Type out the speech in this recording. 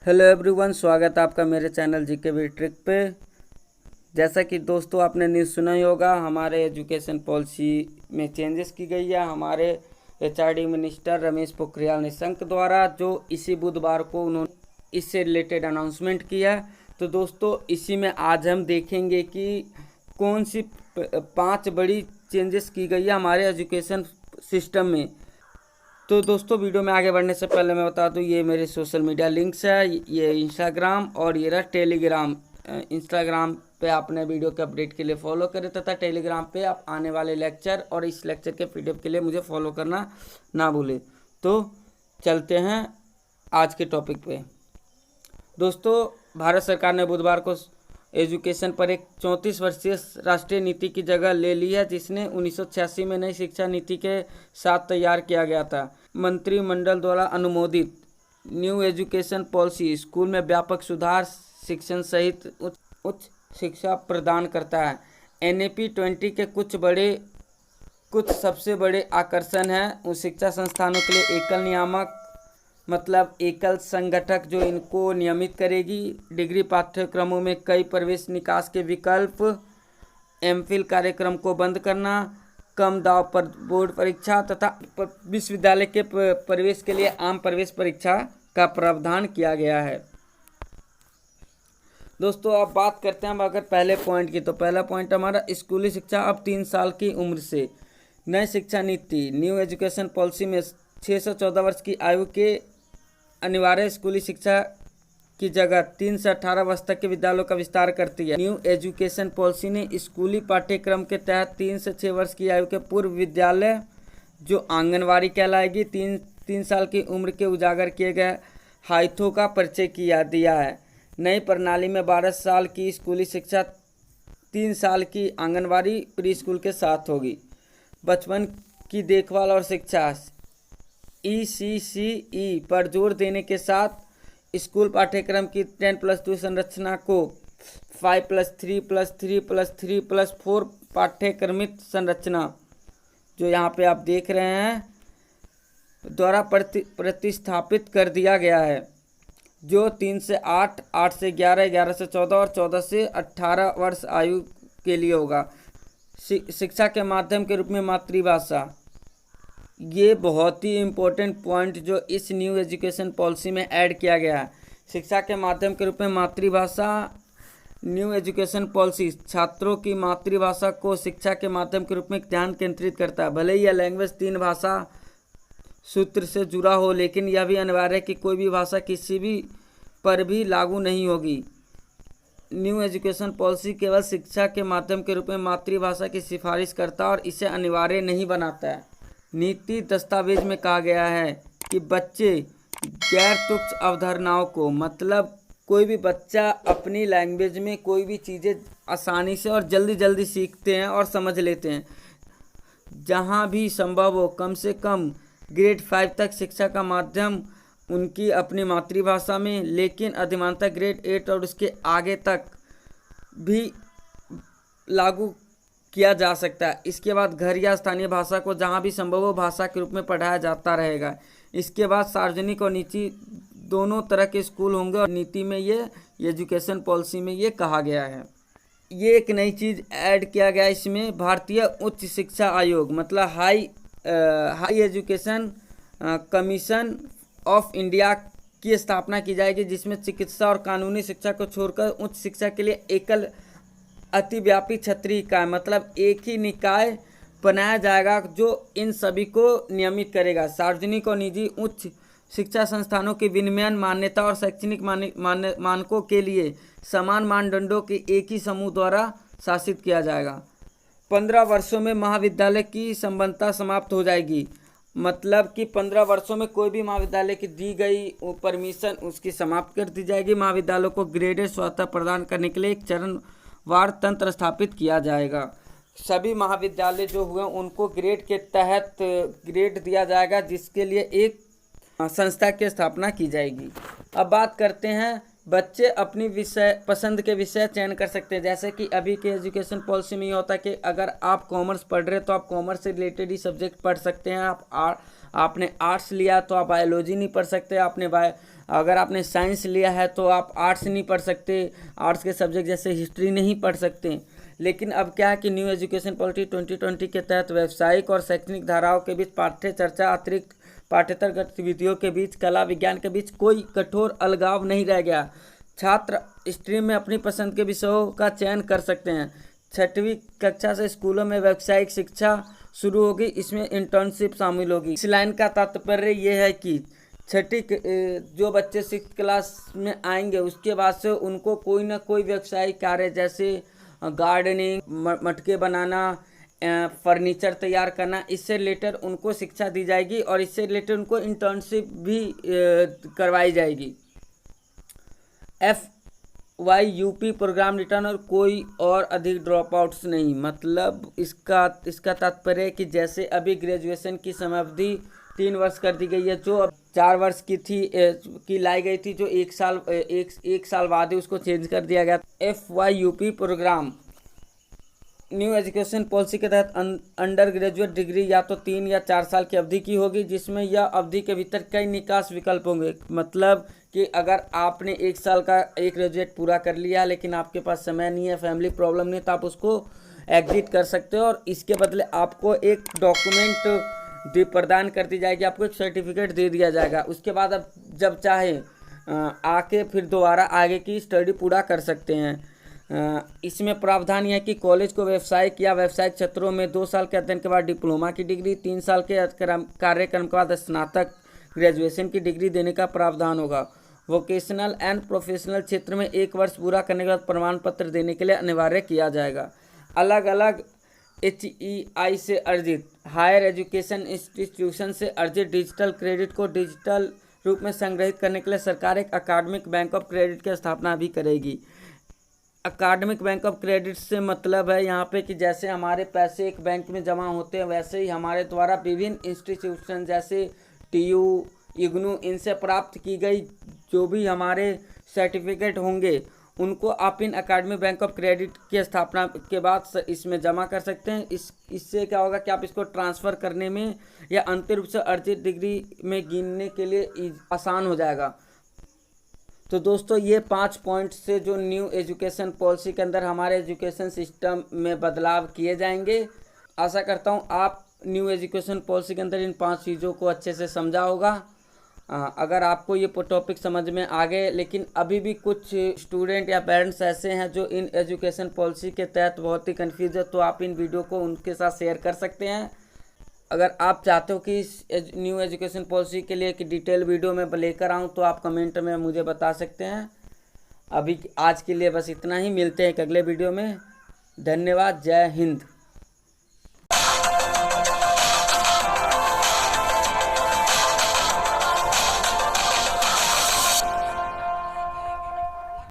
Hello everyone, स्वागत है आपका मेरे चैनल जीके वी ट्रिक पे। जैसा कि दोस्तों आपने न्यूज़ सुना ही होगा, हमारे एजुकेशन पॉलिसी में चेंजेस की गई है हमारे एचआरडी मिनिस्टर रमेश पोखरियाल निशंक द्वारा, जो इसी बुधवार को उन्होंने इससे रिलेटेड अनाउंसमेंट किया। तो दोस्तों इसी में आज हम देखेंगे कि कौन सी 5 बड़ी चेंजेस की गई है हमारे एजुकेशन सिस्टम में। तो दोस्तों वीडियो में आगे बढ़ने से पहले मैं बता दूं, ये मेरे सोशल मीडिया लिंक्स है, ये इंस्टाग्राम और ये रहा टेलीग्राम। इंस्टाग्राम पे आपने वीडियो के अपडेट के लिए फॉलो करें तथा टेलीग्राम पे आप आने वाले लेक्चर और इस लेक्चर के पीडीएफ के लिए मुझे फॉलो करना ना भूलें। तो चलते हैं आज के टॉपिक पे। दोस्तों भारत सरकार ने बुधवार को एजुकेशन पर एक 34 वर्षीय राष्ट्रीय नीति की जगह ले ली है, जिसने 1986 में नई शिक्षा नीति के साथ तैयार किया गया था। मंत्रिमंडल द्वारा अनुमोदित न्यू एजुकेशन पॉलिसी स्कूल में व्यापक सुधार, शिक्षण सहित उच्च शिक्षा प्रदान करता है। एनईपी 20 के कुछ सबसे बड़े आकर्षण हैं उस शिक्षा संस्थानों के लिए एकल नियामक, मतलब एकल संगठक जो इनको नियमित करेगी, डिग्री पाठ्यक्रमों में कई प्रवेश निकास के विकल्प, एमफिल कार्यक्रम को बंद करना, कम दाव पर बोर्ड परीक्षा तथा विश्वविद्यालय के प्रवेश के लिए आम प्रवेश परीक्षा का प्रावधान किया गया है। दोस्तों अब बात करते हैं हम अगर पहले पॉइंट की, तो पहला पॉइंट हमारा स्कूली शिक्षा अब 3 साल की उम्र से। नई शिक्षा नीति न्यू एजुकेशन पॉलिसी में 6 से 14 वर्ष की आयु के अनिवार्य स्कूली शिक्षा की जगह 3 से 18 वर्ष तक के विद्यालयों का विस्तार करती है। न्यू एजुकेशन पॉलिसी ने स्कूली पाठ्यक्रम के तहत 3 से 6 वर्ष की आयु के पूर्व विद्यालय, जो आंगनवाड़ी कहलाएगी, 3 साल की उम्र के उजागर किए गए हाइथों का परिचय दिया है। नई प्रणाली में 12 साल की स्कूली शिक्षा 3 साल की आंगनवाड़ी प्री स्कूल के साथ होगी। बचपन की देखभाल और शिक्षा ECCE पर जोर देने के साथ स्कूल पाठ्यक्रम की 10+2 संरचना को 5+3+3+3+4 पाठ्यक्रमित संरचना, जो यहाँ पे आप देख रहे हैं, द्वारा प्रतिस्थापित कर दिया गया है, जो 3 से 8, 8 से 11, 11 से 14 और 14 से 18 वर्ष आयु के लिए होगा। शिक्षा के माध्यम के रूप में मातृभाषा, ये बहुत ही इम्पोर्टेंट पॉइंट जो इस न्यू एजुकेशन पॉलिसी में ऐड किया गया है। शिक्षा के माध्यम के रूप में मातृभाषा, न्यू एजुकेशन पॉलिसी छात्रों की मातृभाषा को शिक्षा के माध्यम के रूप में ध्यान केंद्रित करता है। भले ही यह लैंग्वेज 3 भाषा सूत्र से जुड़ा हो, लेकिन यह भी अनिवार्य है कि कोई भी भाषा किसी भी पर भी लागू नहीं होगी। न्यू एजुकेशन पॉलिसी केवल शिक्षा के माध्यम के रूप में मातृभाषा की सिफारिश करता है और इसे अनिवार्य नहीं बनाता है। नीति दस्तावेज में कहा गया है कि बच्चे गैर तुच्छ अवधारणाओं को, मतलब कोई भी बच्चा अपनी लैंग्वेज में कोई भी चीज़ें आसानी से और जल्दी सीखते हैं और समझ लेते हैं। जहाँ भी संभव हो कम से कम ग्रेड 5 तक शिक्षा का माध्यम उनकी अपनी मातृभाषा में, लेकिन अधिमानतः ग्रेड 8 और उसके आगे तक भी लागू किया जा सकता है। इसके बाद घर या स्थानीय भाषा को जहाँ भी संभव हो भाषा के रूप में पढ़ाया जाता रहेगा। इसके बाद सार्वजनिक और निजी दोनों तरह के स्कूल होंगे और नीति में ये एजुकेशन पॉलिसी में ये कहा गया है। ये एक नई चीज़ ऐड किया गया है इसमें, भारतीय उच्च शिक्षा आयोग, मतलब high education commission of India की स्थापना की जाएगी, जिसमें चिकित्सा और कानूनी शिक्षा को छोड़कर उच्च शिक्षा के लिए एकल अतिव्यापी क्षेत्रीय इकाई, मतलब एक ही निकाय बनाया जाएगा जो इन सभी को नियमित करेगा। सार्वजनिक और निजी उच्च शिक्षा संस्थानों के विनियमन, मान्यता और शैक्षणिक मानकों के लिए समान मानदंडों के एक ही समूह द्वारा शासित किया जाएगा। 15 वर्षों में महाविद्यालय की संबद्धता समाप्त हो जाएगी, मतलब कि 15 वर्षों में कोई भी महाविद्यालय की दी गई परमिशन उसकी समाप्त कर दी जाएगी। महाविद्यालयों को ग्रेडेड स्वायत्तता प्रदान करने के लिए एक चरणवार तंत्र स्थापित किया जाएगा। सभी महाविद्यालय जो हुए उनको ग्रेड के तहत ग्रेड दिया जाएगा, जिसके लिए एक संस्था की स्थापना की जाएगी। अब बात करते हैं, बच्चे अपनी पसंद के विषय चयन कर सकते हैं। जैसे कि अभी के एजुकेशन पॉलिसी में ये होता है कि अगर आप कॉमर्स पढ़ रहे हैं तो आप कॉमर्स से रिलेटेड ही सब्जेक्ट पढ़ सकते हैं। आपने आर्ट्स लिया तो आप बायोलॉजी नहीं पढ़ सकते, आपने अगर आपने साइंस लिया है तो आप आर्ट्स नहीं पढ़ सकते, आर्ट्स के सब्जेक्ट जैसे हिस्ट्री नहीं पढ़ सकते। लेकिन अब क्या है कि न्यू एजुकेशन पॉलिसी 2020 के तहत व्यावसायिक और शैक्षणिक धाराओं के बीच पाठ्य चर्चा, अतिरिक्त पाठ्येतर गतिविधियों के बीच, कला विज्ञान के बीच कोई कठोर अलगाव नहीं रह गया। छात्र स्ट्रीम में अपनी पसंद के विषयों का चयन कर सकते हैं। 6वीं कक्षा से स्कूलों में व्यावसायिक शिक्षा शुरू होगी, इसमें इंटर्नशिप शामिल होगी। इस लाइन का तात्पर्य ये है कि जो बच्चे 6th क्लास में आएंगे उसके बाद से उनको कोई ना कोई व्यावसायिक कार्य जैसे गार्डनिंग, मटके बनाना, फर्नीचर तैयार करना, इससे रिलेटेड उनको शिक्षा दी जाएगी और इससे रिलेटेड उनको इंटर्नशिप भी करवाई जाएगी। FYUP प्रोग्राम रिटर्न और कोई और अधिक ड्रॉप आउट्स नहीं। मतलब इसका तात्पर्य है कि जैसे अभी ग्रेजुएशन की समयावधि 3 वर्ष कर दी गई है, जो अब 4 वर्ष की लाई गई थी, जो एक साल बाद ही उसको चेंज कर दिया गया। FYUP programme new education policy के तहत अंडर ग्रेजुएट डिग्री या तो 3 या 4 साल की अवधि की होगी, जिसमें यह अवधि के भीतर कई निकास विकल्प होंगे। मतलब कि अगर आपने 1 साल का एक ग्रेजुएट पूरा कर लिया लेकिन आपके पास समय नहीं है, फैमिली प्रॉब्लम नहीं है, तो आप उसको एग्जिट कर सकते हो और इसके बदले आपको एक डॉक्यूमेंट प्रदान कर दी जाएगी, आपको एक सर्टिफिकेट दे दिया जाएगा। उसके बाद आप जब चाहे आके फिर दोबारा आगे की स्टडी पूरा कर सकते हैं। इसमें प्रावधान यह है कि कॉलेज को व्यावसायिक या व्यावसायिक क्षेत्रों में 2 साल के अध्ययन के बाद डिप्लोमा की डिग्री, 3 साल के कार्यक्रम के बाद स्नातक ग्रेजुएशन की डिग्री देने का प्रावधान होगा। वोकेशनल एंड प्रोफेशनल क्षेत्र में 1 वर्ष पूरा करने के बाद प्रमाण पत्र देने के लिए अनिवार्य किया जाएगा। अलग अलग HEI से अर्जित, हायर एजुकेशन इंस्टीट्यूशन से अर्जित डिजिटल क्रेडिट को डिजिटल रूप में संग्रहित करने के लिए सरकार एक अकादमिक बैंक ऑफ क्रेडिट की स्थापना भी करेगी। अकादमिक बैंक ऑफ क्रेडिट से मतलब है यहाँ पे कि जैसे हमारे पैसे एक बैंक में जमा होते हैं, वैसे ही हमारे द्वारा विभिन्न इंस्टीट्यूशन जैसे TU, IGNOU, इनसे प्राप्त की गई जो भी हमारे सर्टिफिकेट होंगे उनको आप इन अकादमिक बैंक ऑफ क्रेडिट की स्थापना के बाद इसमें जमा कर सकते हैं। इससे क्या होगा कि आप इसको ट्रांसफ़र करने में या अंतिम रूप से अर्जित डिग्री में गिनने के लिए आसान हो जाएगा। तो दोस्तों ये 5 पॉइंट से जो न्यू एजुकेशन पॉलिसी के अंदर हमारे एजुकेशन सिस्टम में बदलाव किए जाएंगे। आशा करता हूँ आप न्यू एजुकेशन पॉलिसी के अंदर इन 5 चीज़ों को अच्छे से समझा होगा। अगर आपको ये टॉपिक समझ में आ गए, लेकिन अभी भी कुछ स्टूडेंट या पेरेंट्स ऐसे हैं जो इन एजुकेशन पॉलिसी के तहत बहुत ही कन्फ्यूज है, तो आप इन वीडियो को उनके साथ शेयर कर सकते हैं। अगर आप चाहते हो कि इस न्यू एजुकेशन पॉलिसी के लिए एक डिटेल वीडियो में लेकर आऊँ तो आप कमेंट में मुझे बता सकते हैं। अभी आज के लिए बस इतना ही, मिलते हैं एक अगले वीडियो में। धन्यवाद, जय हिंद।